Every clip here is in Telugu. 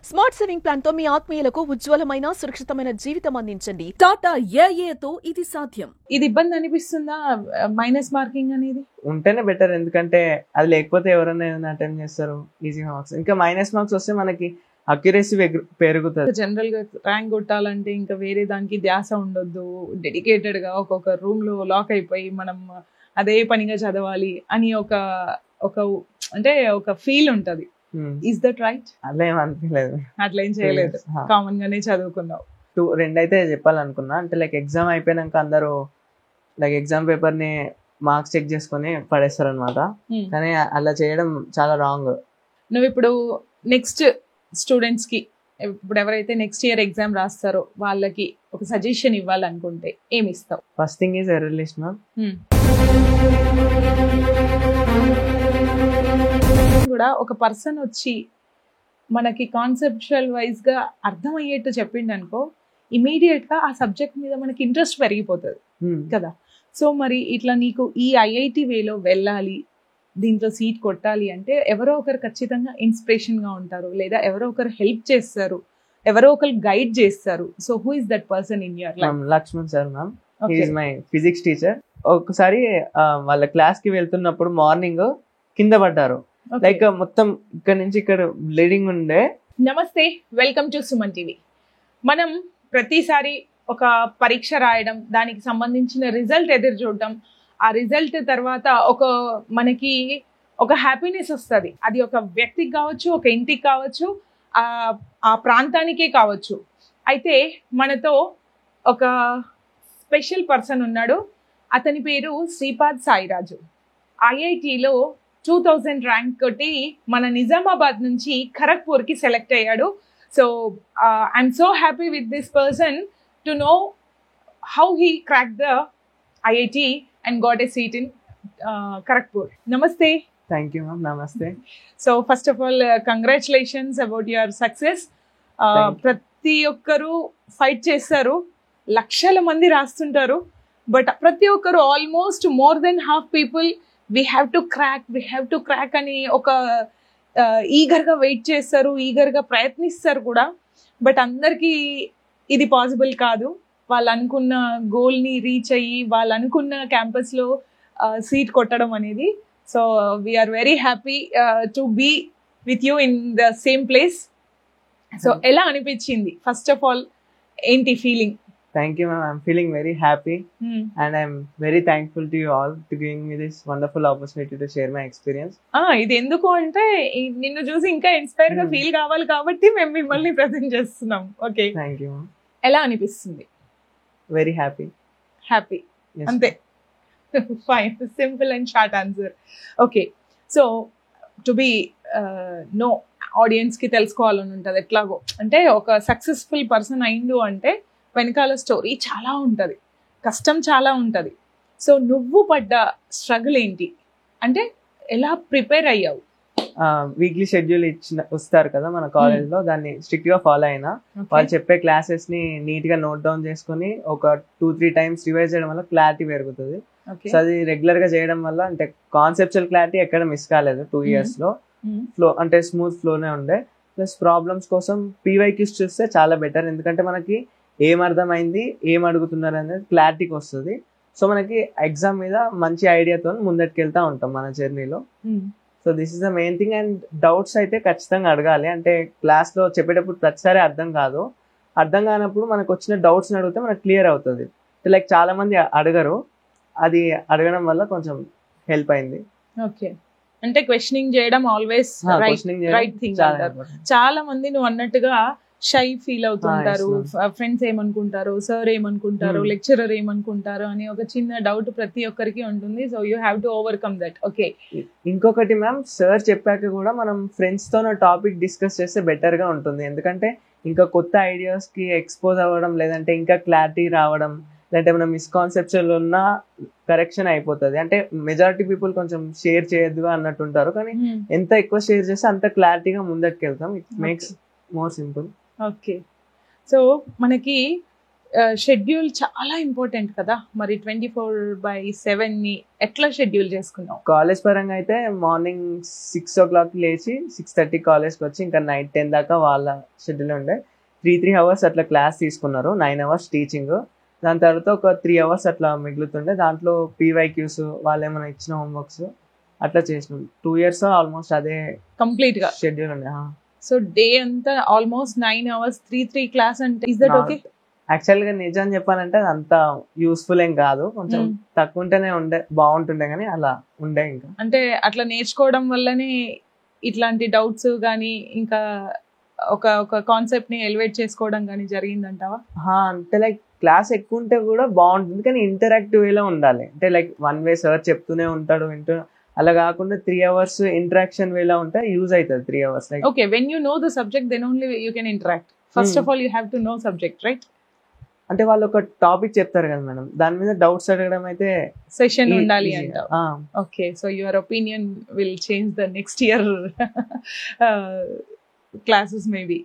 స్మార్ట్ సేవింగ్ ప్లాన్ తో మీ ఆత్మీయులకు ఉజ్వలమైన సురక్షితమైన జీవితం అందించండి. టాటా ఏఏతో ఇది సాధ్యం. ఇది ఇబ్బంది అనిపిస్తుందా మైనస్ మార్కింగ్ అనేది? ఉంటేనే బెటర్, ఎందుకంటే అది లేకపోతే ఎవరైనా ఏదైనా అటెంప్ట్ చేస్తారు ఈజీగా మార్క్స్. ఇంకా మైనస్ మార్క్స్ వస్తే మనకి అక్యురసీ పెరుగుతుంది. జనరల్ గా ర్యాంక్ కొట్టాలంటే ఇంకా వేరే దానికి ధ్యాస ఉండొద్దు, డెడికేటెడ్ గా ఒక్కొక్క రూమ్ లో లాక్ అయిపోయి మనం అదే పనిగా చదవాలి అని అంటే ఒక ఫీల్ ఉంటది. Is that right? అట్లా ఏం అనిపించలేదు, అట్లా ఏం చేయలేదు, కామన్ గానే చదువుకున్నావు. రెండైతే చెప్పాలనుకున్నా, అంటే లైక్ ఎగ్జామ్ అయిపోయినాక అందరూ లైక్ ఎగ్జామ్ పేపర్ ని మార్క్స్ చెక్ చేసుకుని పడేస్తారు అనమాట. కానీ అలా చేయడం చాలా రాంగ్. నువ్వు ఇప్పుడు నెక్స్ట్ స్టూడెంట్స్ కి, ఇప్పుడు ఎవరైతే నెక్స్ట్ ఇయర్ ఎగ్జామ్ రాస్తారో వాళ్ళకి ఒక సజెషన్ ఇవ్వాలనుకుంటే ఏమి ఇస్తావు? First thing is error list ma'am. కూడా ఒక పర్సన్ వచ్చి మనకి కాన్సెప్చువల్ వైజ్ గా అర్థమయ్యేట్టు చెప్పిండు అనుకో, ఇమీడియట్ గా ఆ సబ్జెక్ట్ మీద మనకి ఇంట్రెస్ట్ పెరిగిపోతుంది కదా. సో మరి ఇట్లా నీకు ఈ ఐఐటి వేలో వెళ్ళాలి, దీంట్లో సీట్ కొట్టాలి అంటే ఎవరో ఒకరు ఖచ్చితంగా ఇన్స్పిరేషన్ గా ఉంటారు, లేదా ఎవరో ఒకరు హెల్ప్ చేస్తారు, ఎవరో ఒకరు గైడ్ చేస్తారు. So who is that person in your life? Lakshman sir ma'am, he is my physics teacher. ఒకసారి వాళ్ళ క్లాస్ కి వెళ్తున్నప్పుడు మార్నింగ్ కింద పడ్డారు. లైక్ మొత్తం ఇక్కడ నుంచి ఇక్కడ బ్లీడింగ్ ఉండే. నమస్తే, వెల్కమ్ టు సుమన్ టీవీ. మనం ప్రతిసారి ఒక పరీక్ష రాయడం, దానికి సంబంధించిన రిజల్ట్ ఎదురు చూడటం, ఆ రిజల్ట్ తర్వాత మనకి ఒక హ్యాపీనెస్ వస్తుంది. అది ఒక వ్యక్తికి కావచ్చు, ఒక ఇంటికి కావచ్చు, ఆ ప్రాంతానికే కావచ్చు. అయితే మనతో ఒక స్పెషల్ పర్సన్ ఉన్నాడు. అతని పేరు శ్రీపాద్ సాయిరాజు. ఐఐటిలో 2000 ర్యాంక్ కొట్టి మన నిజామాబాద్ నుంచి ఖరగ్పూర్ కి సెలెక్ట్ అయ్యాడు. So I'm so happy with this person to know how he crack the IIT and got a seat in Kharagpur. నమస్తే. Thank you ma'am. నమస్తే. So first of all congratulations about your success. ప్రతి ఒక్కరు ఫైట్ చేస్తారు, లక్షల మంది రాస్తుంటారు, బట్ ప్రతి ఒక్కరు almost more than half people we have to crack అని ఒక ఈగర్గా వెయిట్ చేస్తారు, ఈగర్గా ప్రయత్నిస్తారు కూడా. బట్ అందరికీ ఇది పాసిబుల్ కాదు. వాళ్ళు అనుకున్న గోల్ని రీచ్ అయ్యి వాళ్ళు అనుకున్న క్యాంపస్లో సీట్ కొట్టడం అనేది. So we are very happy to be with you in the same place. So ఎలా అనిపించింది? ఫస్ట్ ఆఫ్ ఆల్ ఏంటి feeling? Thank you ma'am, I'm feeling very happy and I'm very thankful to you all to giving me this wonderful opportunity to share my experience. ఇది ఎందుకు అంటే నిన్ను చూసి ఇంకా ఇన్స్పైర్ గా ఫీల్ కావాలి కాబట్టి మేము మిమ్మల్ని ప్రెజెంట్ చేస్తున్నాం. Okay, thank you. ఎలా అనిపిస్తుంది? Very happy. అంతే, fine, simple and short answer. Okay, so to be know audience కి తెలుసుకోవాలని ఉంటుంది ఎట్లాగో. అంటే ఒక సక్సెస్ఫుల్ పర్సన్ అయిండు అంటే వెనకాల స్టోరీ చాలా ఉంటుంది, కష్టం చాలా ఉంటుంది. సో నువ్వు పడ్డ స్ట్రగుల్ ఏంటి, అంటే ఎలా ప్రిపేర్ అయ్యావు? వీక్లీ షెడ్యూల్ వస్తారు కదా మన కాలేజ్ లో, దాన్ని స్ట్రిక్ట్ గా ఫాలో అయినా. వాళ్ళు చెప్పే క్లాసెస్ ని నీట్ గా నోట్ డౌన్ చేసుకుని ఒక 2-3 టైమ్స్ రివైజ్ చేయడం వల్ల క్లారిటీ పెరుగుతుంది. సో అది రెగ్యులర్ గా చేయడం వల్ల అంటే కాన్సెప్చువల్ క్లారిటీ ఎక్కడ మిస్ కాలేదు 2 years లో. ఫ్లో అంటే స్మూత్ ఫ్లోనే ఉండే. ప్లస్ ప్రాబ్లమ్స్ కోసం పీవైక్యూస్ చూస్తే చాలా బెటర్, ఎందుకంటే మనకి ఏం అర్థమైంది, ఏం అడుగుతున్నారు అనేది క్లారిటీకి వస్తుంది. సో మనకి ఎగ్జామ్ మీద మంచి ఐడియాతో ముందటికి వెళ్తా ఉంటాం మన జర్నీలో. So this is the main thing. And doubts అయితే ఖచ్చితంగా అడగాలి. అంటే క్లాస్లో చెప్పేటప్పుడు ప్రతిసారి అర్థం కాదు, అర్థం కానప్పుడు మనకు వచ్చిన డౌట్స్ని అడిగితే మనకు క్లియర్ అవుతుంది. లైక్ చాలా మంది అడగరు, అది అడగడం వల్ల కొంచెం హెల్ప్ అయింది. ఓకే, అంటే క్వశ్చనింగ్ చేయడం ఆల్వేస్ రైట్ థింగ్. చాలా మంది నువ్వు అన్నట్టుగా షై ఫీల్ అవుతుంటారు, ఫ్రెండ్స్ ఏమనుకుంటారు, సార్ ఏమనుకుంటారు, లెక్చరర్ ఏమనుకుంటారు అని ఒక చిన్న డౌట్ ప్రతి ఒక్కరికి ఉంటుంది. So you have to overcome that. Okay, ఇంకొకటి మ్యామ్, సార్ చెప్పాక కూడా మనం ఫ్రెండ్స్ తో టాపిక్ డిస్కస్ చేస్తే బెటర్ గా ఉంటుంది. ఎందుకంటే ఇంకా కొత్త ఐడియాస్ కి ఎక్స్పోజ్ అవ్వడం, లేదంటే ఇంకా క్లారిటీ రావడం, లేదంటే మనం మిస్కాన్సెప్షన్ ఉన్నా కరెక్షన్ అయిపోతుంది. అంటే మెజారిటీ పీపుల్ కొంచెం షేర్ చేయొద్దుగా అన్నట్టుంటారు, కానీ ఎంత ఎక్కువ షేర్ చేస్తే అంత క్లారిటీగా ముందరికి వెళ్తాం. It makes more simple. Okay, so మనకి షెడ్యూల్ చాలా ఇంపార్టెంట్ కదా, మరి 24/7 ని ఎట్లా షెడ్యూల్ చేసుకున్నావు? కాలేజ్ పరంగా అయితే మార్నింగ్ 6 o'clock లేచి 6:30 కాలేజ్కి వచ్చి ఇంకా నైట్ 10 దాకా వాళ్ళ షెడ్యూల్ ఉండే. 3 hours అట్లా క్లాస్ తీసుకున్నారు, 9 hours టీచింగ్. దాని తర్వాత ఒక 3 hours అట్లా మిగులుతుండే, దాంట్లో PYQs వాళ్ళు ఏమైనా ఇచ్చిన హోంవర్క్స్ అట్లా చేసినాం. 2 years ఆల్మోస్ట్ అదే కంప్లీట్ గా షెడ్యూల్ ఉండే. సో డే అంతా ఆల్మోస్ట్ 9 hours 3 క్లాస్ అంటే ఇస్ దట్ ఓకే? యాక్చువల్ గా నిజం చెప్పాలంటే అది అంత యూస్ఫుల్ ఏం కాదు, కొంచెం తక్కువ ఉంటేనే బాగుంటుండే కానీ అలా ఉండే. ఇంకా అంటే అట్లా నేర్చుకోవడం వల్లనే ఇట్లాంటి డౌట్స్ కానీ ఇంకా ఒక కాన్సెప్ట్ ని ఎలివేట్ చేసుకోవడం కానీ జరిగిందంటావా? అంటే లైక్ క్లాస్ ఎక్కువ ఉంటే కూడా బాగుంటుంది కానీ ఇంటరాక్టివ్ వేలో ఉండాలి. అంటే లైక్ వన్ వే సార్ చెప్తూనే ఉంటాడు వింటూ, అలా కాకుండా 3 hours ఇంటరాక్షన్ వేలా ఉంటే యూజ్ అవుతుంది 3 hours. Like okay, when you know the subject then only you can interact. First of all you have to know subject, right? అంటే వాళ్ళు ఒక టాపిక్ చెప్తారు కదా మేడం, దాని మీద డౌట్స్ అడగడం అయితే సెషన్ ఉండాలి అంట. Okay, so your opinion will change the next year classes maybe.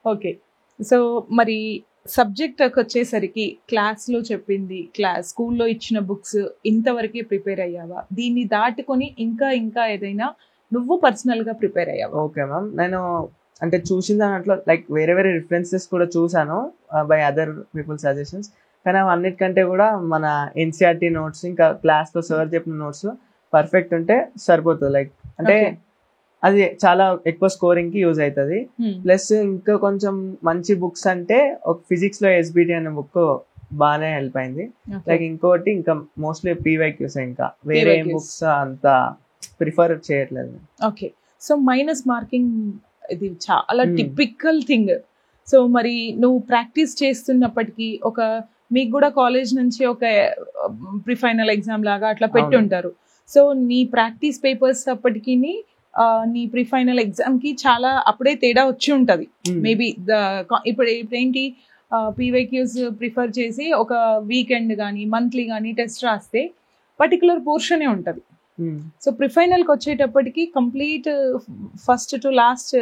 Okay, so మరి సబ్జెక్ట్ వచ్చేసరికి క్లాస్లో చెప్పింది, స్కూల్లో ఇచ్చిన బుక్స్ ఇంతవరకే ప్రిపేర్ అయ్యావా? దీన్ని దాటుకొని ఇంకా ఏదైనా నువ్వు పర్సనల్గా ప్రిపేర్ అయ్యావా? ఓకే మ్యామ్, నేను అంటే చూసిన దాంట్లో లైక్ వేరే రిఫరెన్సెస్ కూడా చూసాను బై అదర్ పీపుల్ సజెషన్స్, కానీ అవన్నిటికంటే కూడా మన NCERT నోట్స్ ఇంకా క్లాస్లో సార్ చెప్పిన నోట్స్ పర్ఫెక్ట్ ఉంటే సరిపోతుంది. లైక్ అంటే అది చాలా ఎక్కువ స్కోరింగ్ కి యూజ్ అవుతుంది. ప్లస్ ఇంకా కొంచెం మంచి బుక్స్ అంటే ఒక ఫిజిక్స్ లో SBT అనే బుక్ బాగానే హెల్ప్ అయింది. లైక్ ఇంకోటి ఇంకా మోస్ట్లీ PYQs, ఇంకా వేరే బుక్స్ అంత ప్రిఫర్ చేయట్లేదు. ఓకే, సో మైనస్ మార్కింగ్ ఇది చాలా టిపికల్ థింగ్. సో మరి నువ్వు ప్రాక్టీస్ చేస్తున్నప్పటికీ మీకు కూడా కాలేజ్ నుంచి ఒక ప్రిఫైనల్ ఎగ్జామ్ లాగా అట్లా పెట్టి ఉంటారు. సో నీ ప్రాక్టీస్ పేపర్స్ అప్పటికి నీ ప్రిఫైనల్ ఎగ్జామ్ కి చాలా అప్పుడే తేడా వచ్చి ఉంటది. మేబీ ఇప్పుడు ఏంటి PYQs ప్రిఫర్ చేసి ఒక వీకెండ్ కానీ మంత్లీ కానీ టెస్ట్ రాస్తే పర్టికులర్ పోర్షనే ఉంటది. సో ప్రిఫైనల్ కి వచ్చేటప్పటికి complete first to last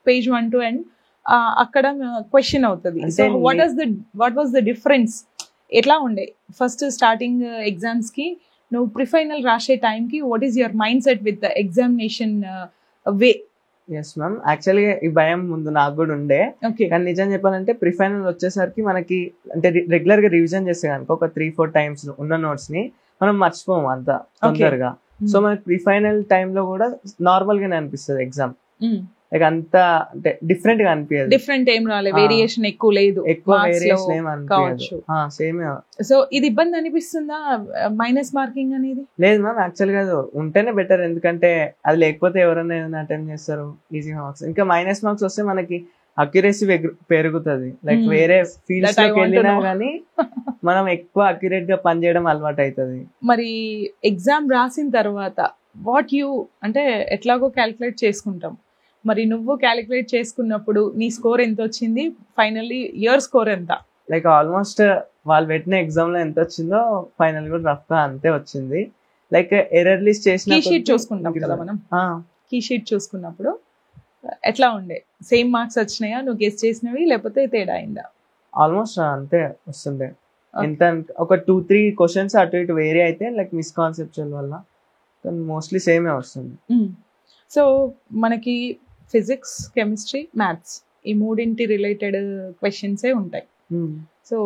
page 1 to end అక్కడ క్వశ్చన్ అవుతుంది. So what was the difference? ఎట్లా ఉండే ఫస్ట్ స్టార్టింగ్ ఎగ్జామ్స్ కి నువ్వు ప్రిఫైనల్ రాసే టైంకి what is your mind set with the examination way? Yes ma'am, యాక్చువల్గా ఈ భయం ముందు నాకు కూడా ఉండే, కానీ నిజం చెప్పాలంటే ప్రిఫైనల్ వచ్చేసరికి మనకి అంటే రెగ్యులర్ గా రివిజన్ చేస్తే కనుక ఒక 3-4 times ఉన్న నోట్స్ ని మనం మర్చిపోము అంత తొందరగా. సో మనకి ప్రిఫైనల్ టైంలో కూడా నార్మల్ గానే అనిపిస్తుంది ఎగ్జామ్. లైక్ అంత అంటే డిఫరెంట్ గా అనిపించదు, డిఫరెంట్ ఏం రాలేదు, వేరియేషన్ ఎక్కువ లేదు, ఎక్కువ వేరియేషన్ ఏం అనిపించదు, సేమ్. సో ఇది ఇబ్బంది అనిపిస్తుందా మైనస్ మార్కింగ్ అనేది? లేదు మ్యామ్, యాక్చువల్ గా ఉంటేనే బెటర్, ఎందుకంటే అది లేకపోతే ఎవరైనా ఏదైనా అటెంప్ట్ చేస్తారు ఈజీ మార్క్స్. ఇంకా మైనస్ మార్క్స్ వస్తే మనకి అక్యురసీ పెరుగుతుంది. లైక్ వేరే ఫీల్డ్స్ లోకి వెళ్ళినా కానీ మనం ఎక్కువ అక్యురేట్ గా పనిచేయడం అలవాటు అవుతుంది. మరి ఎగ్జామ్ రాసిన తర్వాత అంటే ఎట్లాగో క్యాలిక్యులేట్ చేసుకుంటాం, మరి నువ్వు క్యాలిక్యులేట్ చేసుకున్నప్పుడు నీ స్కోర్ ఎంత వచ్చింది? ఫైనల్లీ యువర్ స్కోర్ ఎంత? లైక్ ఆల్మోస్ట్ వాళ్ళు పెట్టిన ఎగ్జామ్ లో ఎంత వచ్చిందో ఫైనల్ కూడా రఫ్ గా అంతే వచ్చింది. లైక్ ఎర్రర్ లిస్ట్ చేసిన కీ షీట్ చూసుకుంటాం కదా మనం, కీ షీట్ చూసుకున్నప్పుడు ఎట్లా ఉండే? సేమ్ మార్క్స్ వచ్చినాయా నువ్వు గెస్ చేసినవి, లేకపోతే తేడా అయిందా? ఆల్మోస్ట్ అంతే వస్తుండే. ఎంత ఒక 2-3 క్వశ్చన్స్ అటు ఇటు వేరే అయితే లైక్ మిస్కాన్సెప్చువల్ వల్ల, మోస్ట్లీ సేమే వస్తుంది. సో మనకి ఫిజిక్స్, కెమిస్ట్రీ, మ్యాథ్స్ ఈ మూడింటి రిలేటెడ్ క్వశ్చన్సే ఉంటాయి. సో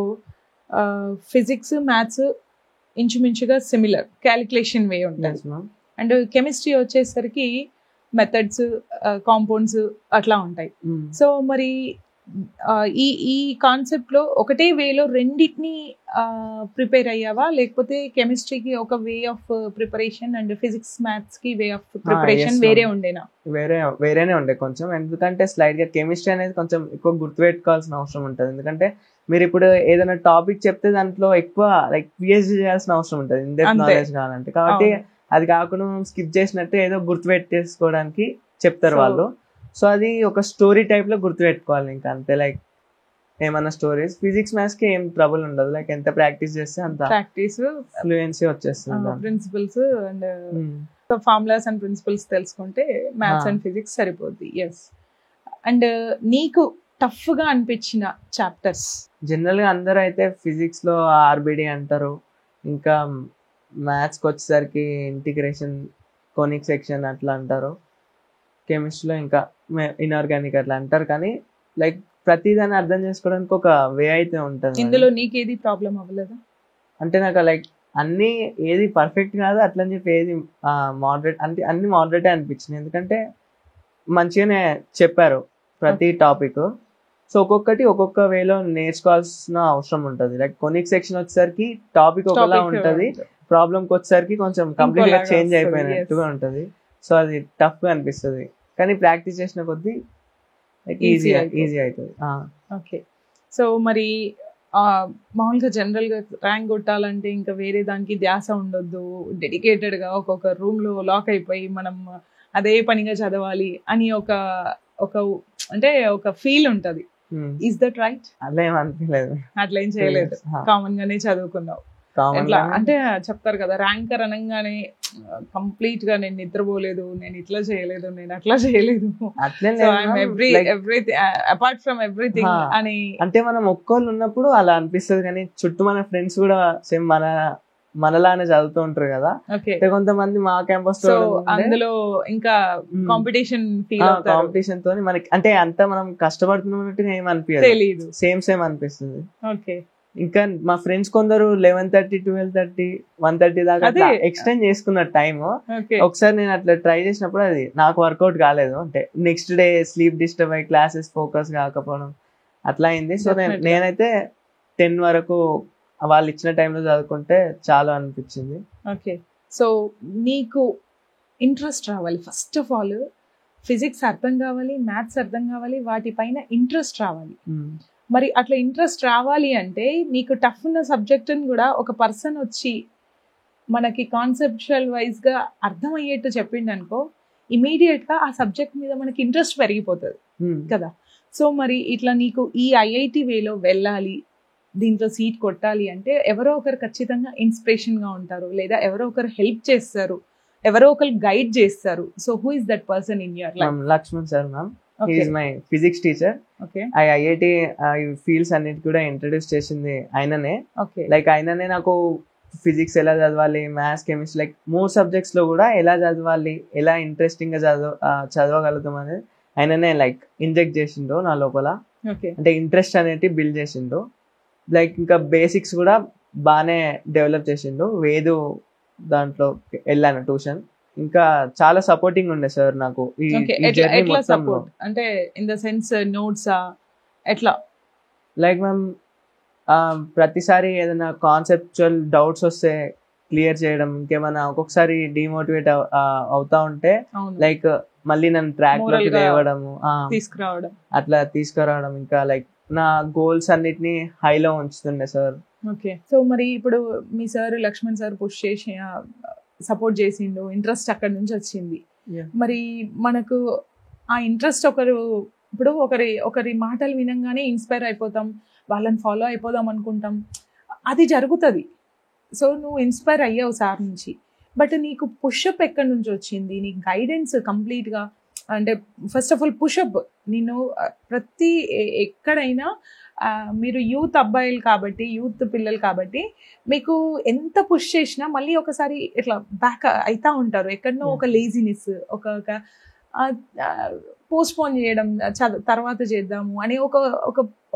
ఫిజిక్స్, మ్యాథ్స్ ఇంచుమించుగా సిమిలర్ క్యాలిక్యులేషన్ వే ఉంటుంది. అండ్ కెమిస్ట్రీ వచ్చేసరికి మెథడ్స్, కాంపౌండ్స్ అట్లా ఉంటాయి. సో మరి ఈ కాన్సెప్ట్ లో ఒకటే వేలో రెండింటిని ప్రిపేర్ అయ్యావా, లేకపోతే కెమిస్ట్రీకి ఒక way of preparation and physics, maths కి వే ఆఫ్ ప్రిపరేషన్ వేరే ఉండేనా? వేరేనే ఉండే కొంచెం, ఎందుకంటే స్లైడ్ గా కెమిస్ట్రీ అనేది కొంచెం ఎక్కువ గుర్తుపెట్టుకోవాల్సిన అవసరం ఉంటుంది. ఎందుకంటే మీరు ఇప్పుడు ఏదైనా టాపిక్ చెప్తే దాంట్లో ఎక్కువ లైక్ PhD చేయాల్సిన అవసరం ఉంటుంది, ఇన్ డెప్త్ నాలెడ్జ్ కావాలంటే. కాబట్టి అది కాకుండా మనం స్కిప్ చేసినట్టు ఏదో గుర్తుపెట్టేసుకోవడానికి చెప్తారు వాళ్ళు. సో అది ఒక స్టోరీ టైప్ లో గుర్తుపెట్టుకోవాలి, ఇంకా అంతే. లైక్ ఏమన్నా స్టోరీస్, ఫిజిక్స్, మ్యాథ్స్ కి ఏం ట్రబుల్ ఉండదు. లైక్ ఎంత ప్రాక్టీస్ చేస్తే అంత ప్రాక్టీస్ ఫ్లూయెన్సీ వచ్చేస్తుంది. Principles and formulas and principles తెలుసుకుంటే మ్యాథ్స్ అండ్ ఫిజిక్స్ సరిపోద్ది. ఎస్. అండ్ నీకు టఫ్ గా అనిపించిన చాప్టర్స్ జనరల్ గా అందరూ అయితే ఫిజిక్స్ లో ఆర్బిడి అంటారు, ఇంకా మ్యాథ్స్ కి వచ్చేసరికి ఇంటిగ్రేషన్, కోనిక్ సెక్షన్ అట్లా అంటారు, కెమిస్ట్రీలో ఇంకా ఇన్ఆర్గానిక్ అట్లా అంటారు. కానీ లైక్ ప్రతిదాన్ని అర్థం చేసుకోవడానికి ఒక వే అయితే ఉంటుంది. ఇందులో నీకేది ప్రాబ్లం అవ్వలేదా? అంటే నాకు లైక్ అన్ని ఏది పర్ఫెక్ట్ కాదు అట్లని చెప్పి ఏది మోడరేట్ అంటే అన్ని మోడరేటే అనిపించింది. ఎందుకంటే మంచిగానే చెప్పారు ప్రతి టాపిక్. సో ఒక్కొక్కటి ఒక్కొక్క వేలో నేర్చుకోవాల్సిన అవసరం ఉంటుంది. లైక్ కొనిక్ సెక్షన్ వచ్చేసరికి టాపిక్ ఒకలా ఉంటుంది, ప్రాబ్లంకి వచ్చేసరికి కొంచెం కంప్లీట్ గా చేంజ్ అయిపోయినట్టుగా ఉంటుంది. సో అది టఫ్ గా అనిపిస్తుంది. కానీ ప్రాక్టీస్ చేసిన కొద్దీ ఈజీ అవుతుంది. ఓకే. సో మరి మామూలుగా జనరల్ గా ర్యాంక్ కొట్టాలంటే ఇంకా వేరే దానికి ధ్యాస ఉండొద్దు, డెడికేటెడ్ గా ఒక్కొక్క రూమ్ లో లాక్ అయిపోయి మనం అదే పనిగా చదవాలి అని ఒక అంటే ఒక ఫీల్ ఉంటది. Is that right? అట్లా ఏం అనిపించలేదు, అట్లా ఏం చేయలేదు, కామన్ గానే చదువుకున్నావు. ఎట్లా అంటే చెప్తారు కదా ర్యాంకర్ అనగానే కంప్లీట్ గా నేను నిద్రపోలేదు, నేను ఇట్లా చేయలేదు, నేను అట్లా చేయలేదు, అపార్ట్ ఫ్రమ్ ఎవ్రీథింగ్ అని. అంటే మనం ఒక్కోళ్ళు ఉన్నప్పుడు అలా అనిపిస్తుంది, కానీ చుట్టూ మన ఫ్రెండ్స్ కూడా సేమ్ మనలానే చదువుతూ ఉంటారు కదా. కొంతమంది మా క్యాంపస్ అందులో ఇంకా కాంపిటీషన్ తో మనకి అంటే అంతా మనం కష్టపడుతున్నట్టుగా ఏం అనిపించదు, సేమ్ అనిపిస్తుంది. ఓకే. ఇంకా మా ఫ్రెండ్స్ కొందరు 11:30, 12:30, 1:30 దాకా ఎక్స్టెండ్ చేసుకున్న టైమ్. ఒకసారి నేను అట్లా ట్రై చేసినప్పుడు అది నాకు వర్కౌట్ కాలేదు. అంటే నెక్స్ట్ డే స్లీప్ డిస్టర్బ్ అయ్యి క్లాసెస్ ఫోకస్ కాకపోవడం అట్లా అయింది. సో నేనైతే 10 వరకు వాళ్ళు ఇచ్చిన టైంలో చదువుకుంటే చాలా అనిపించింది. ఓకే. సో నీకు ఇంట్రెస్ట్ రావాలి, ఫస్ట్ ఆఫ్ ఆల్ ఫిజిక్స్ అర్థం కావాలి, మ్యాథ్స్ అర్థం కావాలి, వాటిపైన ఇంట్రెస్ట్ రావాలి. మరి అట్లా ఇంట్రెస్ట్ రావాలి అంటే నీకు టఫ్ ఉన్న సబ్జెక్టుని కూడా ఒక పర్సన్ వచ్చి మనకి కాన్సెప్చువల్ వైజ్ గా అర్థమయ్యేట్టు చెప్పిండు అనుకో, ఇమీడియట్ గా ఆ సబ్జెక్ట్ మీద మనకి ఇంట్రెస్ట్ పెరిగిపోతుంది కదా. సో మరి ఇట్లా నీకు ఈ ఐఐటి వేలో వెళ్ళాలి, దీంట్లో సీట్ కొట్టాలి అంటే ఎవరో ఒకరు ఖచ్చితంగా ఇన్స్పిరేషన్ గా ఉంటారు, లేదా ఎవరో ఒకరు హెల్ప్ చేస్తారు, ఎవరో ఒకరు గైడ్ చేస్తారు. So who is that person in your life? Lakshman sir ma'am, he is my physics teacher. Okay. IIT fields అన్నిటి కూడా ఇంట్రడ్యూస్ చేసింది ఆయననే. లైక్ ఆయననే నాకు ఫిజిక్స్ ఎలా చదవాలి, మ్యాథ్స్, కెమిస్ట్రీ, లైక్ 3 సబ్జెక్ట్స్ లో కూడా ఎలా చదవాలి, ఎలా ఇంట్రెస్టింగ్ గా చదవగలుగుతాం అనేది ఆయననే లైక్ ఇంజెక్ట్ చేసిండు నా లోపల. అంటే ఇంట్రెస్ట్ అనేది బిల్డ్ చేసిండు. లైక్ ఇంకా బేసిక్స్ కూడా బాగానే డెవలప్ చేసిండు. వేదు దాంట్లో వెళ్ళాను ట్యూషన్. ఇంకా చాలా సపోర్టింగ్ ఉండే సార్ నాకు. అంటే ఇన్ ద సెన్స్ నోట్స్ ఎట్లా? లైక్ మ్యామ్ ప్రతిసారి ఏదైనా కాన్సెప్చువల్ డౌట్స్ వస్తే క్లియర్ చేయడం, ఇంకేమైనా ఒక్కొక్కసారి డిమోటివేట్ అవుతా ఉంటే లైక్ మళ్ళీ నన్ను ట్రాక్ లోకి తీసుకురావడం, అట్లా తీసుకురావడం. ఇంకా లైక్ నా గోల్స్ అన్నిటిని హైలో ఉంచుతుండే సార్. ఓకే. సో మరి ఇప్పుడు మీ సార్ లక్ష్మణ్ సార్ పుష్ చేసి సపోర్ట్ చేసిండు, ఇంట్రెస్ట్ అక్కడి నుంచి వచ్చింది. మరి మనకు ఆ ఇంట్రెస్ట్ ఇప్పుడు ఒకరి మాటలు వినంగానే ఇన్స్పైర్ అయిపోతాం, వాళ్ళని ఫాలో అయిపోదాం అనుకుంటాం, అది జరుగుతుంది. సో నువ్వు ఇన్స్పైర్ అయ్యావు సార్ నుంచి, బట్ నీకు పుషప్ ఎక్కడి నుంచి వచ్చింది? నీకు గైడెన్స్ కంప్లీట్గా అంటే ఫస్ట్ ఆఫ్ ఆల్ పుషప్ నేను ప్రతి ఎక్కడైనా మీరు యూత్ అబ్బాయిలు కాబట్టి, యూత్ పిల్లలు కాబట్టి మీకు ఎంత పుష్ చేసినా మళ్ళీ ఒకసారి ఇట్లా బ్యాక్ అవుతా ఉంటారు. ఎక్కడనో ఒక లేజినెస్, ఒక పోస్ట్పోన్ చేయడం, తర్వాత చేద్దాము అనే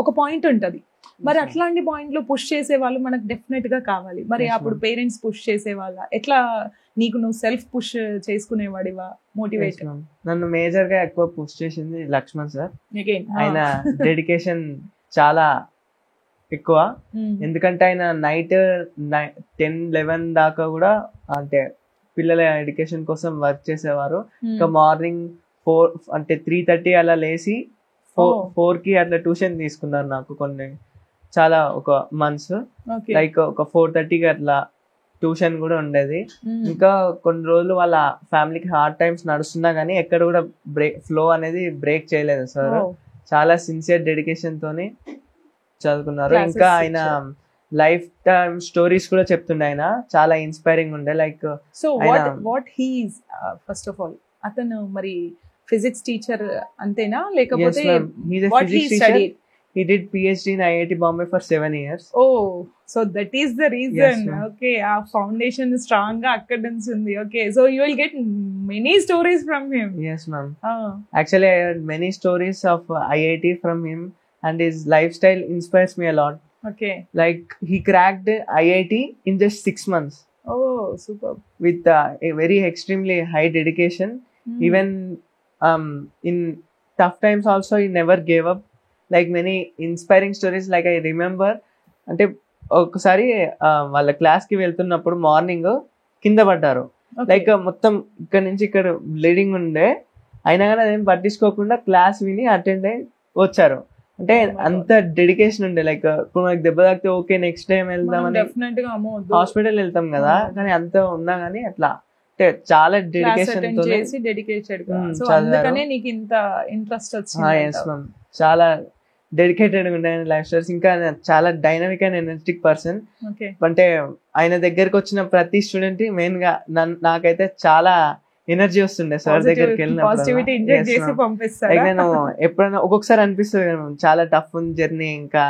ఒక పాయింట్ ఉంటుంది. మరి అట్లాంటి పాయింట్లో పుష్ చేసే వాళ్ళు మనకు డెఫినెట్ గా కావాలి. మరి అప్పుడు పేరెంట్స్ పుష్ చేసే వాళ్ళ ఎట్లా? నీకు నువ్వు సెల్ఫ్ పుష్ చేసుకునేవాడివా? మోటివేట్? నన్ను మేజర్ గా ఎక్కువ పుష్ చేసింది లక్ష్మణ్ సార్. ఆయన డెడికేషన్ చాలా ఎక్కువ. ఎందుకంటే ఆయన నైట్ 10-11 దాకా కూడా అంటే పిల్లల ఎడ్యుకేషన్ కోసం వర్క్ చేసేవారు. ఇంకా మార్నింగ్ 4 అంటే 3:30 అలా లేసి 4కి అట్లా ట్యూషన్ తీసుకున్నారు నాకు కొన్ని చాలా ఒక మంత్స్. లైక్ ఒక 4:30కి అట్లా ట్యూషన్ కూడా ఉండేది. ఇంకా కొన్ని రోజులు వాళ్ళ ఫ్యామిలీకి హార్డ్ టైమ్స్ నడుస్తున్నా గానీ ఎక్కడ కూడా ఫ్లో అనేది బ్రేక్ చేయలేదు సార్. చాలా సిన్సియర్ డెడికేషన్ తోని చదువుకున్నారు. ఇంకా ఆయన లైఫ్ టైమ్ స్టోరీస్ కూడా చెప్తుండే. ఆయన చాలా ఇన్స్పైరింగ్ ఉండే. Like so what he is first of all అతను మరి ఫిజిక్స్ టీచర్ అంతేనా, లేకపోతే he did PhD in IIT Bombay for 7 years. Oh, so that is the reason. Yes, ma'am. Okay, our foundation is strong ga akkad nunchi undi. Okay, so you will get many stories from him. Yes, ma'am. Ah, Actually, I heard many stories of IIT from him, and his lifestyle inspires me a lot. okay. Like, he cracked IIT in just 6 months Oh, super. with a very extremely high dedication. Even in tough times also, he never gave up. Like, many inspiring stories, like I remember, అంటే ఒకసారి వాళ్ళ క్లాస్ కి వెళ్తున్నప్పుడు మార్నింగ్ కింద పడ్డారు. లైక్ మొత్తం ఇక్కడ నుంచి ఇక్కడ బ్లీడింగ్ ఉండే, అయినా కానీ అదేం పట్టించుకోకుండా క్లాస్ విని అటెండ్ అయ్యి వచ్చారు. అంటే అంత డెడికేషన్ ఉండే. లైక్ ఇప్పుడు మనకి దెబ్బ తాకితే ఓకే నెక్స్ట్ టైం వెళ్దామని డెఫినెట్ గా హాస్పిటల్ వెళ్తాం కదా, కానీ అంత ఉన్నా కానీ అట్లా అంటే చాలా డెడికేషన్ తో చేసి డెడికేటెడ్ గా, సో చదివారు. అందుకనే నీకు ఇంత ఇంట్రెస్ట్ వచ్చింది. చాలా డెడికేటెడ్ ఉండే లైఫ్ స్టైల్స్. ఇంకా చాలా dynamic and energetic person. Okay. అంటే ఆయన దగ్గరకు వచ్చిన ప్రతి స్టూడెంట్ మెయిన్ గా నాకైతే చాలా ఎనర్జీ వస్తుండే సార్ దగ్గరికి పాజిటివిటీ ఇంజెక్ట్ చేసి పంపిస్తాడు. లైక్ నేను ఎప్పుడైనా ఒక్కొక్కసారి అనిపిస్తుంది చాలా టఫ్ ఉంది జర్నీ, ఇంకా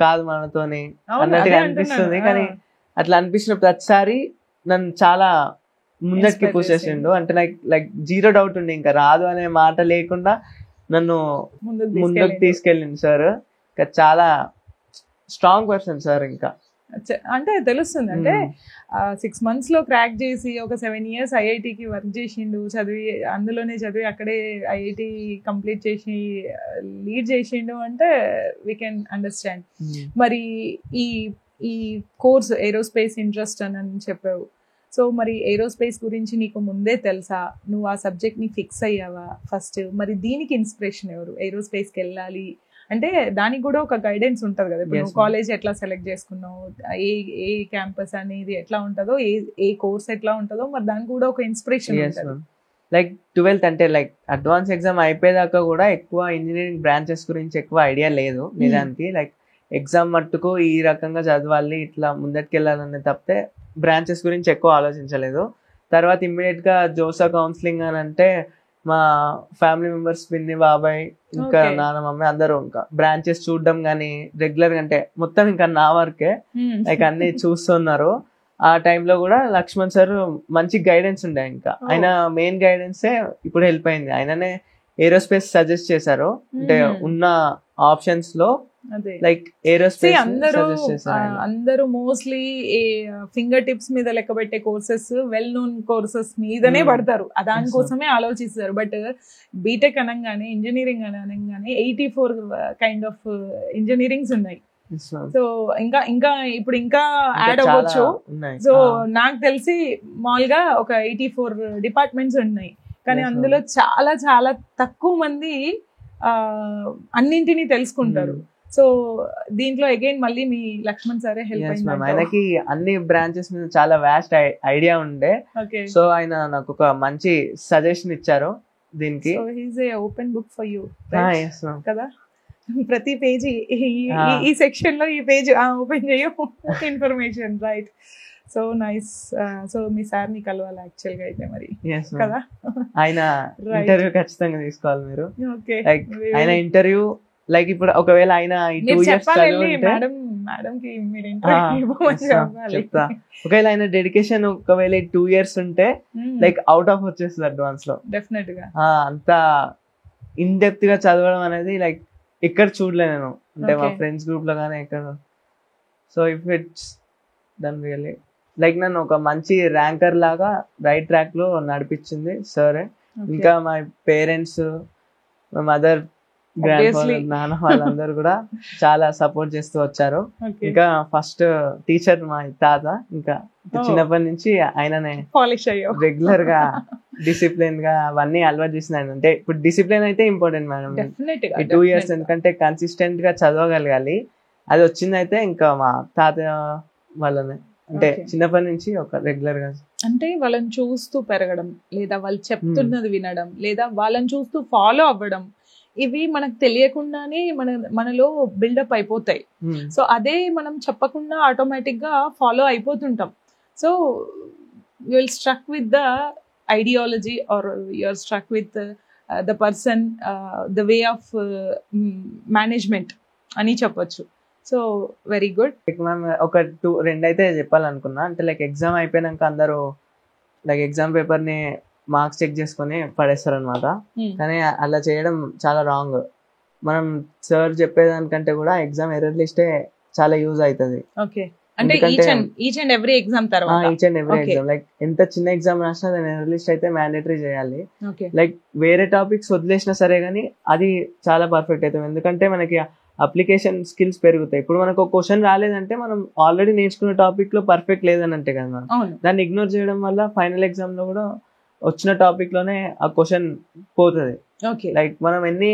కాదు మనతోని అన్నట్టుగా అనిపిస్తుంది. కానీ అట్లా అనిపించిన ప్రతిసారి నన్ను చాలా ముందటికి పుష్ చేసిండు. అంటే లైక్ జీరో డౌట్ ఉండే, ఇంకా రాదు అనే మాట లేకుండా నన్ను ముందుకు తీసుకెళ్ళింది సార్. ఇంకా చాలా స్ట్రాంగ్ పర్సన్ సార్. ఇంకా అంటే తెలుస్తుంది, అంటే 6 months లో క్రాక్ చేసి ఒక 7 years ఐఐటికి వర్క్ చేసిండు, అందులోనే చదివి అక్కడే ఐఐటి కంప్లీట్ చేసి లీడ్ చేసిండు అంటే వీ కెన్ అండర్స్టాండ్. మరి ఈ కోర్స్ ఏరోస్పేస్ ఇంట్రెస్ట్ అని చెప్పావు. సో మరి ఏరోస్పేస్ గురించి నీకు ముందే తెలుసా? నువ్వు ఆ సబ్జెక్ట్ ని ఫిక్స్ అయ్యావా ఫస్ట్? మరి దీనికి ఇన్స్పిరేషన్ ఎవరు? ఏరోస్పేస్కి వెళ్ళాలి అంటే దానికి కూడా ఒక గైడెన్స్ ఉంటుంది కదా. ఇప్పుడు నువ్వు కాలేజ్ ఎట్లా సెలెక్ట్ చేసుకున్నావు, ఏ క్యాంపస్ అనేది ఎట్లా ఉంటుందో, ఏ కోర్స్ ఎట్లా ఉంటుందో, మరి దానికి కూడా ఒక ఇన్స్పిరేషన్ ఉంటుంది. లైక్ 12th అంటే లైక్ అడ్వాన్స్ ఎగ్జామ్ అయిపోయేదాకా కూడా ఎక్కువ ఇంజనీరింగ్ బ్రాంచెస్ గురించి ఎక్కువ ఐడియా లేదు నిజానికి. లైక్ ఎగ్జామ్ మట్టుకు ఈ రకంగా చదవాలి, ఇట్లా ముందటికి వెళ్ళాలనే తప్పితే బ్రాంచెస్ గురించి ఎక్కువ ఆలోచించలేదు. తర్వాత ఇమ్మీడియట్ గా జోసా కౌన్సిలింగ్ అని అంటే మా ఫ్యామిలీ మెంబర్స్, పిన్ని, బాబాయ్, ఇంకా నాన్న, మమ్మీ అందరూ ఇంకా బ్రాంచెస్ చూడడం కానీ రెగ్యులర్ గా, అంటే మొత్తం ఇంకా నా వర్కే లైక్ అన్ని చూస్తున్నారు. ఆ టైంలో కూడా లక్ష్మణ్ సార్ మంచి గైడెన్స్ ఉండే. ఇంకా ఆయన మెయిన్ గైడెన్సే ఇప్పుడు హెల్ప్ అయింది. ఆయననే ఏరోస్పేస్ సజెస్ట్ చేశారు. అంటే ఉన్న ఆప్షన్స్ లో లైక్ ఏరోస్పేస్ అందరూ మోస్ట్లీ ఫింగర్ టిప్స్ మీద లెక్క పెట్టే కోర్సెస్, వెల్ నోన్ కోర్సెస్ మీదనే పడతారు, దానికోసమే ఆలోచిస్తారు. బట్ బీటెక్ అనగానే, ఇంజనీరింగ్ అనగానే 84 కైండ్ ఆఫ్ ఇంజనీరింగ్స్ ఉన్నాయి. సో ఇంకా ఇప్పుడు ఇంకా యాడ్ అవ్వచ్చు. సో నాకు తెలిసి మామూలుగా ఒక 84 డిపార్ట్మెంట్స్ ఉన్నాయి, కానీ అందులో చాలా చాలా తక్కువ మంది అన్నింటినీ తెలుసుకుంటారు. సో దీంట్లో అగైన్ మళ్ళీ మీ లక్ష్మణ్ సారే హెల్ప్ అయ్యింది. ఆయనకి అన్ని బ్రాంచెస్ మీద చాలా వాస్ట్ ఐడియా ఉండే. సో ఆయన నాకు ఒక మంచి సజెషన్ ఇచ్చారు దీనికి. ఓపెన్ బుక్ ఫర్ యూ కదా, ప్రతి పేజీ ఈ సెక్షన్ లో ఈ పేజ్ ఓపెన్ చేయు information, right? So nice. So మీ సార్ ని కలవాలి యాక్చువల్ గా అయితే మరి కదా. ఆయన ఇంటర్వ్యూ ఖచ్చితంగా తీసుకోవాలి మీరు. ఓకే. లైక్ ఆయన ఇంటర్వ్యూ లైక్ ఇప్పుడు ఒకవేళ ఆయన 2 years చెప్తా, ఒకవేళ ఆయన డెడికేషన్ ఒకవేళ 2 years ఉంటే లైక్ అవుట్ ఆఫ్ వచ్చేస్తుంది అడ్వాన్స్ లో. డెఫినెట్ గా అంత ఇన్ డెప్త్ గా చదవడం అనేది లైక్ ఎక్కడ చూడలే నేను, అంటే మా ఫ్రెండ్స్ గ్రూప్ లో కానీ ఎక్కడ. So if it's done really like నన్ను ఒక మంచి ర్యాంకర్ లాగా రైట్ ట్రాక్ లో నడిపించింది సరే. ఇంకా మా పేరెంట్స్, మా మదర్, గ్రాండ్ ఫాదర్, నాన్న వాళ్ళందరూ కూడా చాలా సపోర్ట్ చేస్తూ వచ్చారు. ఇంకా ఫస్ట్ టీచర్ మా తాత, ఇంకా చిన్నప్పటి నుంచి ఆయననే రెగ్యులర్ గా డిసిప్లిన్ గా అవన్నీ అలవాటు చేసిన ఆయన. అంటే ఇప్పుడు డిసిప్లిన్ అయితే ఇంపార్టెంట్ మేడం ఈ 2 years, ఎందుకంటే కన్సిస్టెంట్ గా చదవగలగాలి. అది వచ్చిందైతే ఇంకా మా తాతయ్య వాళ్ళనే, అంటే చిన్నప్పటి నుంచి ఒక రెగ్యులర్ గా, అంటే వాళ్ళని చూస్తూ పెరగడం, లేదా వాళ్ళు చెప్తున్నది వినడం, లేదా వాళ్ళని చూస్తూ ఫాలో అవ్వడం, ఇవి మనకు తెలియకుండానే మనలో బిల్డప్ అయిపోతాయి. సో అదే మనం చెప్పకుండా ఆటోమేటిక్ గా ఫాలో అయిపోతుంటాం. So you will struck with the ideology or you are struck with the person, the way of management. అని చెప్పొచ్చు. So very good. Like ma'am ఒక రెండైతే చెప్పాలనుకున్నా. అంటే లైక్ ఎగ్జామ్ అయిపోయినాక అందరూ లైక్ ఎగ్జామ్ పేపర్ ని మార్క్స్ చెక్ చేసుకొని పడేస్తారు అనమాట. కానీ అలా చేయడం చాలా రాంగ్. మనం సార్ చెప్పేదానికంటే కూడా ఎగ్జామ్ ఎర్రర్ లిస్టే చాలా యూజ్ అవుతుంది. ఓకే, అంటే ఈచ్ అండ్ ఎవ్రీ ఎగ్జామ్ తర్వాత each and every exam like ఎంత చిన్న ఎగ్జామ్ రాసినా దాని ఎర్రర్ లిస్ట్ అయితే మ్యాండేటరీ చేయాలి. లైక్ వేరే టాపిక్స్ వదిలేసినా సరే కానీ అది చాలా పర్ఫెక్ట్ అవుతుంది. ఎందుకంటే మనకి అప్లికేషన్ స్కిల్స్ పెరుగుతాయి. ఇప్పుడు మనకు ఒక క్వశ్చన్ రాలేదంటే మనం ఆల్రెడీ నేర్చుకున్న టాపిక్ లో పర్ఫెక్ట్ లేదని అంటే కదా మనం దాన్ని ఇగ్నోర్ చేయడం వల్ల ఫైనల్ ఎగ్జామ్ లో కూడా వచ్చిన టాపిక్ లోనే ఆ క్వశ్చన్ పోతుంది. లైక్ మనం ఎన్ని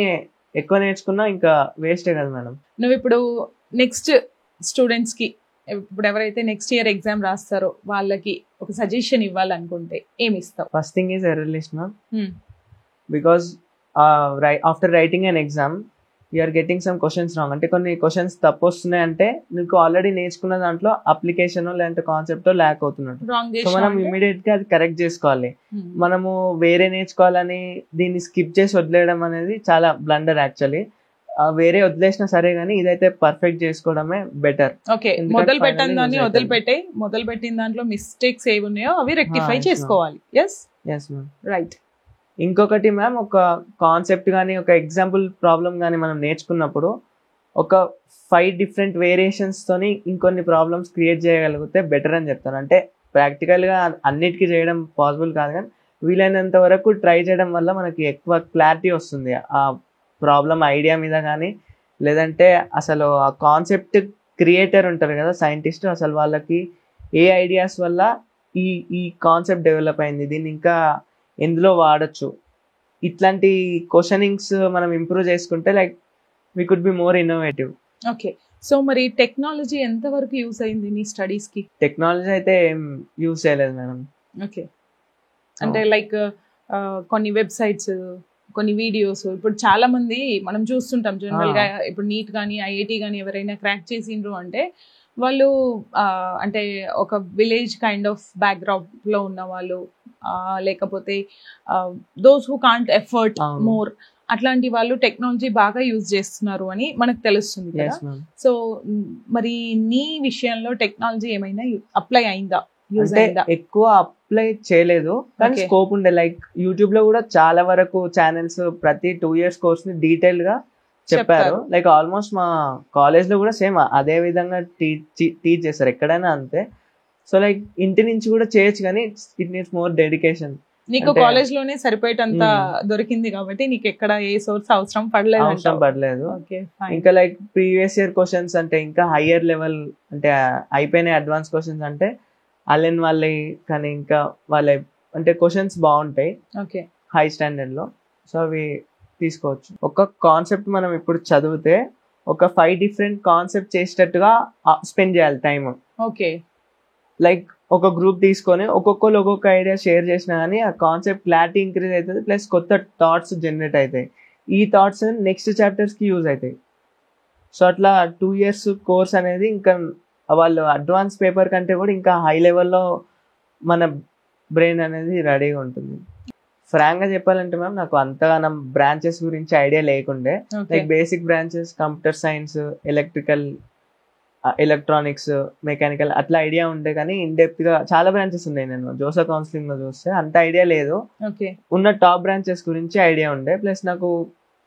ఎక్కువ నేర్చుకున్నా ఇంకా వేస్టే కదా మేడం. నువ్వు ఇప్పుడు నెక్స్ట్ స్టూడెంట్స్ కి, ఇప్పుడు ఎవరైతే నెక్స్ట్ ఇయర్ ఎగ్జామ్ రాస్తారో వాళ్ళకి ఒక సజెషన్ ఇవ్వాలనుకుంటే ఏమి ఇస్తావు? First thing is error list ma'am. Because after writing an exam you are getting some questions wrong. అంటే కొన్ని క్వశ్చన్స్ తప్పు వస్తున్నాయి అంటే నీకు ఆల్రెడీ నేర్చుకున్న దాంట్లో అప్లికేషన్ లేదంటే కాన్సెప్ట్ ల్యాక్ అవుతున్నట్టు. సో మనం ఇమీడియట్ గా అది కరెక్ట్ చేసుకోవాలి. మనము వేరే నేర్చుకోవాలని దీన్ని స్కిప్ చేసి వదిలేయడం అనేది చాలా బ్లండర్ యాక్చువల్లీ. వేరే వదిలేసినా సరే గానీ ఇదైతే పర్ఫెక్ట్ చేసుకోవడమే బెటర్. ఓకే, మొదలు పెట్టిన దాన్ని మొదలు పెట్టిన దాంట్లో మిస్టేక్స్ ఏవి ఉన్నాయో అవి రెక్టిఫై చేసుకోవాలి. Yes ma'am, right. ఇంకొకటి మ్యామ్, ఒక కాన్సెప్ట్ కానీ ఒక ఎగ్జాంపుల్ ప్రాబ్లం కానీ మనం నేర్చుకున్నప్పుడు ఒక 5 డిఫరెంట్ వేరియేషన్స్ తోని ఇంకొన్ని ప్రాబ్లమ్స్ క్రియేట్ చేయగలిగితే బెటర్ అని చెప్తాను. అంటే ప్రాక్టికల్ గా అన్నిటికీ చేయడం పాసిబుల్ కాదు కానీ వీలైనంత వరకు ట్రై చేయడం వల్ల మనకి ఎక్కువ క్లారిటీ వస్తుంది ఆ ప్రాబ్లం ఐడియా మీద. కానీ లేదంటే అసలు ఆ కాన్సెప్ట్ క్రియేటర్ ఉంటారు కదా సైంటిస్ట్, అసలు వాళ్ళకి ఏ ఐడియాస్ వల్ల ఈ కాన్సెప్ట్ డెవలప్ అయింది, దీన్ని ఇంకా ఎందులో వాడచ్చు, ఇట్లాంటి క్వశ్చనింగ్స్ మనం ఇంప్రూవ్ చేసుకుంటే like we could be more innovative. Okay, so మరి టెక్నాలజీ ఎంత వరకు యూస్ అయింది నీ స్టడీస్ కి? టెక్నాలజీ అయితే ఏం యూస్ చేయలేదు మేడం. ఓకే, అంటే లైక్ కొన్ని వెబ్సైట్స్, కొన్ని వీడియోస్, ఇప్పుడు చాలా మంది మనం చూస్తుంటాం జనరల్ గా, ఇప్పుడు నీట్ కానీ ఐఐటి కానీ ఎవరైనా క్రాక్ చేసిండ్రు అంటే వాళ్ళు అంటే ఒక విలేజ్ కైండ్ ఆఫ్ బ్యాక్గ్రౌండ్ లో ఉన్న వాళ్ళు, లేకపోతే those who can't effort more, అట్లాంటి వాళ్ళు టెక్నాలజీ బాగా యూజ్ చేస్తున్నారు అని మనకు తెలుస్తుంది కదా. సో మరి నీ విషయంలో టెక్నాలజీ ఏమైనా అప్లై అయిందా? ఎక్కువ అప్లై చేయలేదు కానీ స్కోప్ ఉండే. లైక్ యూట్యూబ్ లో కూడా చాలా వరకు ఛానల్స్ ప్రతి 2 years కోర్స్ ని డీటెయిల్ గా చెప్పారు. లైక్ ఆల్మోస్ట్ మా కాలేజ్ లో కూడా సేమ్ అదే విధంగా టీచ్ చేస్తారు, ఎక్కడైనా అంతే. సో లైక్ ఇంటి నుంచి కూడా చేయొచ్చు కానీ ఇట్ నీడ్స్ మోర్ డెడికేషన్. నీకు కాలేజ్ లోనే సరిపోయేటంత దొరికింది కాబట్టి నీకు ఎక్కడ ఏ సోర్స్ అవసరం పడలేదు. ఇంకా లైక్ ప్రీవియస్ ఇయర్ క్వశ్చన్స్ అంటే ఇంకా హయ్యర్ లెవెల్ అంటే అయిపోయినాయి అడ్వాన్స్ క్వశ్చన్స్ అంటే అలెన్ వాళ్ళే కానీ ఇంకా వాళ్ళ అంటే క్వశ్చన్స్ బాగుంటాయి హై స్టాండర్డ్ లో. సో అవి తీసుకోవచ్చు. ఒక కాన్సెప్ట్ మనం ఇప్పుడు చదివితే ఒక 5 డిఫరెంట్ కాన్సెప్ట్ చేసేటట్టుగా స్పెండ్ చేయాలి టైం. ఓకే, లైక్ ఒక గ్రూప్ తీసుకొని ఒక్కొక్కరు ఒక్కొక్క ఐడియా షేర్ చేసినా కానీ ఆ కాన్సెప్ట్ క్లారిటీ ఇంక్రీజ్ అవుతుంది, ప్లస్ కొత్త థాట్స్ జనరేట్ అవుతాయి. ఈ థాట్స్ నెక్స్ట్ చాప్టర్స్ కి యూజ్ అవుతాయి. సో అట్లా 2 years కోర్స్ అనేది ఇంకా వాళ్ళు అడ్వాన్స్ పేపర్ కంటే కూడా ఇంకా హై లెవెల్లో మన బ్రెయిన్ అనేది రెడీగా ఉంటుంది. ఫ్రాంక్ గా చెప్పాలంటే మ్యామ్ నాకు అంతగా బ్రాంచెస్ గురించి ఐడియా లేకుండే. Like basic branches computer science, electrical, electronics, mechanical అట్లా ఐడియా ఉండే కానీ ఇన్ డెప్త్ గా చాలా బ్రాంచెస్ ఉన్నాయి. నేను జోసా కౌన్సిలింగ్ లో చూస్తే అంత ఐడియా లేదు. ఉన్న టాప్ బ్రాంచెస్ గురించి ఐడియా ఉండే. ప్లస్ నాకు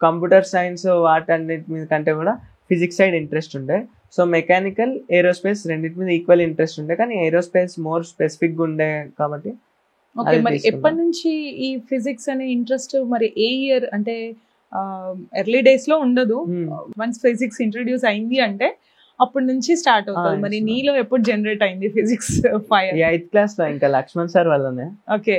కంప్యూటర్ సైన్స్ వాటన్నిటి మీద కంటే కూడా ఫిజిక్స్ సైడ్ ఇంట్రెస్ట్ ఉండే. సో మెకానికల్, ఏరోస్పేస్ రెండింటి మీద ఈక్వల్ ఇంట్రెస్ట్ ఉండే కానీ ఏరోస్పేస్ మోర్ స్పెసిఫిక్ ఉండే కాబట్టి. మరి ఎప్పటి నుంచి ఈ ఫిజిక్స్ అనే ఇంట్రెస్ట్? మరి ఏ ఇయర్ అంటే ఎర్లీ డేస్ లో ఉండదు, వన్స్ ఫిజిక్స్ ఇంట్రడ్యూస్ అయింది అంటే అప్పటి నుంచి స్టార్ట్ అవుతుంది. మరి నీలో ఎప్పుడు జనరేట్ అయింది ఫిజిక్స్ ఫైర్? 8th క్లాస్ లో ఇంకా లక్ష్మణ్ సార్ వల్లనే. ఓకే,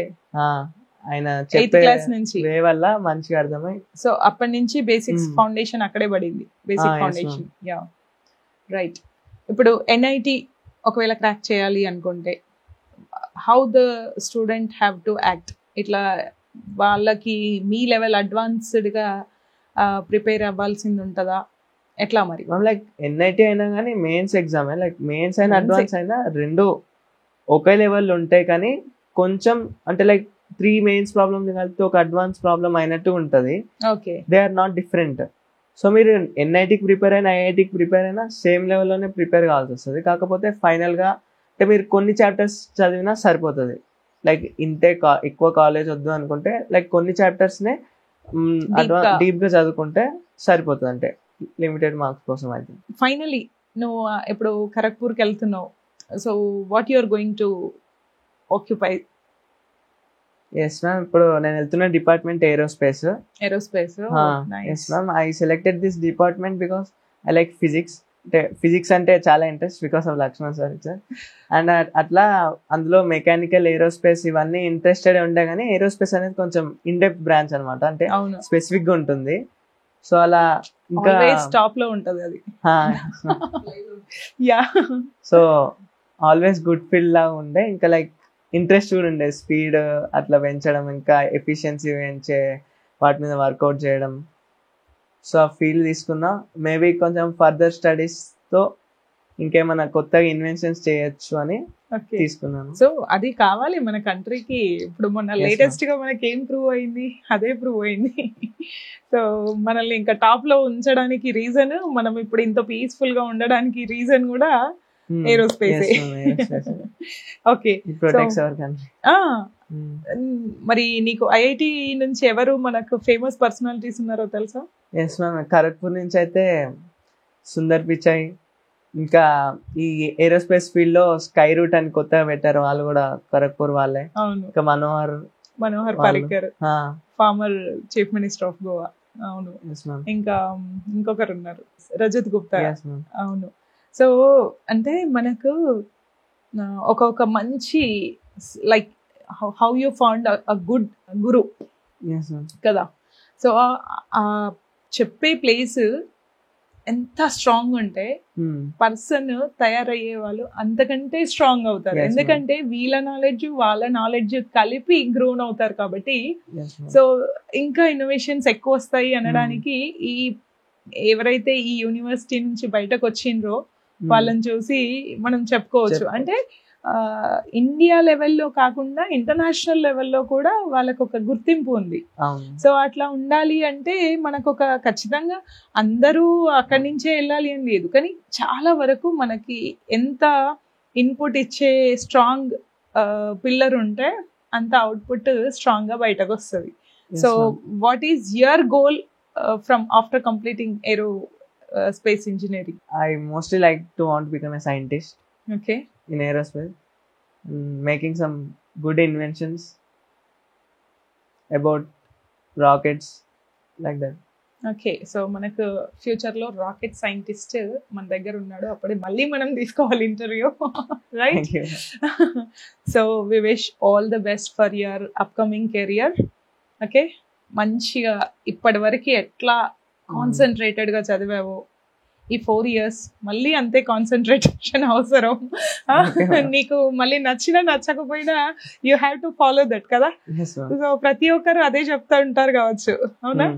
ఆయన 8th క్లాస్ నుంచి వల్ల మంచిగా అర్థమై సో అప్పటి నుంచి బేసిక్స్ ఫౌండేషన్ అక్కడే పడింది, బేసిక్ ఫౌండేషన్. Yeah right. ఇప్పుడు ఎన్ఐటి ఒకవేళ క్రాక్ చేయాలి అనుకుంటే how the student have to act? ఇట్లా వాళ్ళకి మీ లెవెల్ అడ్వాన్స్డ్ గా ప్రిపేర్ అవ్వాల్సింది ఉంటుందా, ఎట్లా మరి? లైక్ ఎన్ఐటి అయినా కానీ మెయిన్స్ ఎగ్జామ్, లైక్ మెయిన్స్ అయినా అడ్వాన్స్ అయినా రెండు ఒకే లెవెల్ ఉంటాయి కానీ కొంచెం అంటే లైక్ 3 మెయిన్స్ ప్రాబ్లమ్ కలిపితే ఒక అడ్వాన్స్ ప్రాబ్లం అయినట్టు ఉంటది. Okay, they are not different. So మీరు ఎన్ఐటికి ప్రిపేర్ అయినా ఐఐటికి ప్రిపేర్ అయినా సేమ్ లెవెల్లోనే ప్రిపేర్ కావాల్సి వస్తుంది. కాకపోతే ఫైనల్గా అంటే మీరు కొన్ని చాప్టర్స్ చదివినా సరిపోతుంది. లైక్ ఇంతే ఎక్కువ కాలేజ్ వద్దు అనుకుంటే లైక్ కొన్ని చాప్టర్స్నే డీప్గా చదువుకుంటే సరిపోతుంది, అంటే లిమిటెడ్ మార్క్స్ కోసం అయితే. ఫైనలీ నువ్వు ఇప్పుడు ఖరగ్పూర్కి వెళ్తున్నావు, so what you are going to occupy? Yes ma'am, ఇప్పుడు నేను వెళ్తున్న department aerospace. Yes ma'am, I selected this department because I like physics. అంటే ఫిజిక్స్ అంటే చాలా interest because of Lakshman sir sir. And అట్లా అందులో మెకానికల్, ఏరోస్పేస్ ఇవన్నీ ఇంట్రెస్టెడ్ ఉండే, కానీ ఏరోస్పేస్ అనేది కొంచెం ఇన్డెప్త్ బ్రాంచ్ అనమాట, అంటే స్పెసిఫిక్ గా ఉంటుంది. సో అలా ఇంకా టాప్ లో ఉంటది అది. సో ఆల్వేస్ గుడ్ ఫీల్డ్ లా ఉండే, ఇంకా లైక్ ఇంట్రెస్ట్ కూడా ఉండే, స్పీడ్ అట్లా పెంచడం, ఇంకా ఎఫిషియన్సీ పెంచే వాటి మీద వర్కౌట్ చేయడం. సో ఆ ఫీల్డ్ తీసుకున్నా. మేబీ కొంచెం ఫర్దర్ స్టడీస్తో ఇంకేమైనా కొత్తగా ఇన్వెన్షన్స్ చేయొచ్చు అని తీసుకున్నాను. సో అది కావాలి మన కంట్రీకి. ఇప్పుడు మొన్న లేటెస్ట్ గా మనకి ఏం ప్రూవ్ అయింది, అదే ప్రూవ్ అయింది. సో మనల్ని ఇంకా టాప్ లో ఉంచడానికి రీజన్, మనం ఇప్పుడు ఇంత పీస్ఫుల్ గా ఉండడానికి రీజన్ కూడా ఏరోస్పేస్. ఓకే, మరి నీకు ఐఐటి నుంచి ఎవరు మనకు ఫేమస్ పర్సనాలిటీస్ ఉన్నారో తెలుసా? ఎస్ మ్యామ్, ఖరగ్పూర్ నుంచి అయితే సుందర్ పిచాయ్, ఇంకా ఈ ఏరోస్పేస్ ఫీల్డ్ లో స్కై రూట్ అని కొత్తగా పెట్టారు, వాళ్ళు కూడా ఖరగ్పూర్ వాళ్ళే. ఇంకా Manohar Parrikar, former chief minister of Goa. అవును. ఇంకా ఇంకొకరు ఉన్నారు, రజత్ గుప్తా. అవును. సో అంటే మనకు ఒక మంచి like how you found a good guru కదా. సో చెప్పే ప్లేస్ ఎంత స్ట్రాంగ్ ఉంటే పర్సన్ తయారయ్యే వాళ్ళు అంతకంటే స్ట్రాంగ్ అవుతారు. ఎందుకంటే వీళ్ళ నాలెడ్జ్ వాళ్ళ నాలెడ్జ్ కలిపి గ్రోన్ అవుతారు కాబట్టి. సో ఇంకా ఇన్నోవేషన్స్ ఎక్కువ వస్తాయి అనడానికి ఈ ఎవరైతే ఈ యూనివర్సిటీ నుంచి బయటకు వచ్చిండ్రో వాళ్ళని చూసి మనం చెప్పుకోవచ్చు. అంటే ఇండియా లెవెల్లో కాకుండా ఇంటర్నేషనల్ లెవెల్లో కూడా వాళ్ళకు ఒక గుర్తింపు ఉంది. సో అట్లా ఉండాలి అంటే మనకు ఒక ఖచ్చితంగా అందరూ అక్కడి నుంచే వెళ్ళాలి అని లేదు, కానీ చాలా వరకు మనకి ఎంత ఇన్పుట్ ఇచ్చే స్ట్రాంగ్ పిల్లర్ ఉంటే అంత అవుట్పుట్ స్ట్రాంగ్ గా బయటకు వస్తుంది. So what is your goal from after completing space engineering? I mostly like to want to become a scientist. Okay. In aerospace, making some good inventions about rockets like that. Okay, so మనకు ఫ్యూచర్ లో రాకెట్ సైంటిస్ట్ మన దగ్గర ఉన్నాడు, అప్పుడే మళ్ళీ మనం తీసుకోవాలి interview, right? So we wish all the best for your upcoming career. Okay, మంచిగా ఇప్పటి వరకు ఎట్లా కాన్సన్ట్రేటెడ్ గా చదివావు ఈ 4 years మళ్ళీ అంతే కాన్సన్ట్రేషన్ అవసరం. నీకు మళ్ళీ నచ్చినా నచ్చకపోయినా you have to follow that కదా. సో ప్రతి ఒక్కరు అదే చెప్తా ఉంటారు కావచ్చు, అవునా?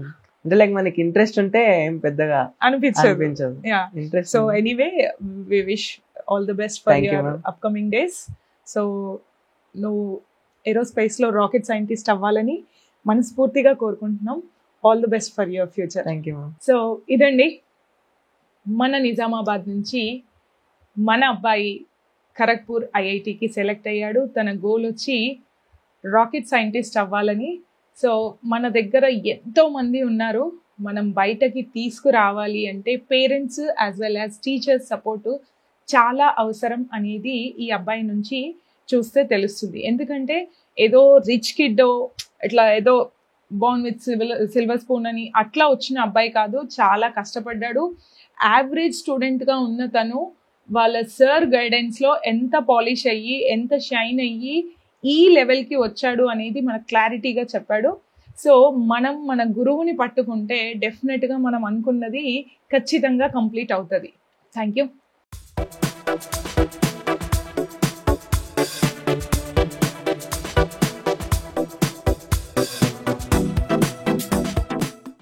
అంటే లైక్ మనకి ఇంట్రెస్ట్ ఉంటే ఏం పెద్దగా అనిపించదు. So anyway we wish all the best for your upcoming days. So నువ్వు ఏరోస్పేస్ లో రాకెట్ సైంటిస్ట్ అవ్వాలని మనస్ఫూర్తిగా కోరుకుంటున్నాం. All the best for your future. Thank you. So ఇదండి మన నిజామాబాద్ నుంచి మన అబ్బాయి ఖరగ్పూర్ ఐఐటికి సెలెక్ట్ అయ్యాడు. తన గోల్ వచ్చి రాకెట్ సైంటిస్ట్ అవ్వాలని. సో మన దగ్గర ఎంతో మంది ఉన్నారు, మనం బయటకి తీసుకురావాలి అంటే parents as well as teachers support చాలా అవసరం అనేది ఈ అబ్బాయి నుంచి చూస్తే తెలుస్తుంది. ఎందుకంటే ఏదో రిచ్ కిడ్డో ఇట్లా ఏదో బోర్న్ విత్ సిల్వర్ స్పూన్ అని అట్లా వచ్చిన అబ్బాయి కాదు, చాలా కష్టపడ్డాడు. యావరేజ్ స్టూడెంట్గా ఉన్న తను వాళ్ళ సార్ గైడెన్స్లో ఎంత పాలిష్ అయ్యి ఎంత షైన్ అయ్యి ఈ లెవెల్కి వచ్చాడు అనేది మనకు క్లారిటీగా చెప్పాడు. సో మనం మన గురువుని పట్టుకుంటే డెఫినెట్గా మనం అనుకున్నది ఖచ్చితంగా కంప్లీట్ అవుతుంది. Thank you.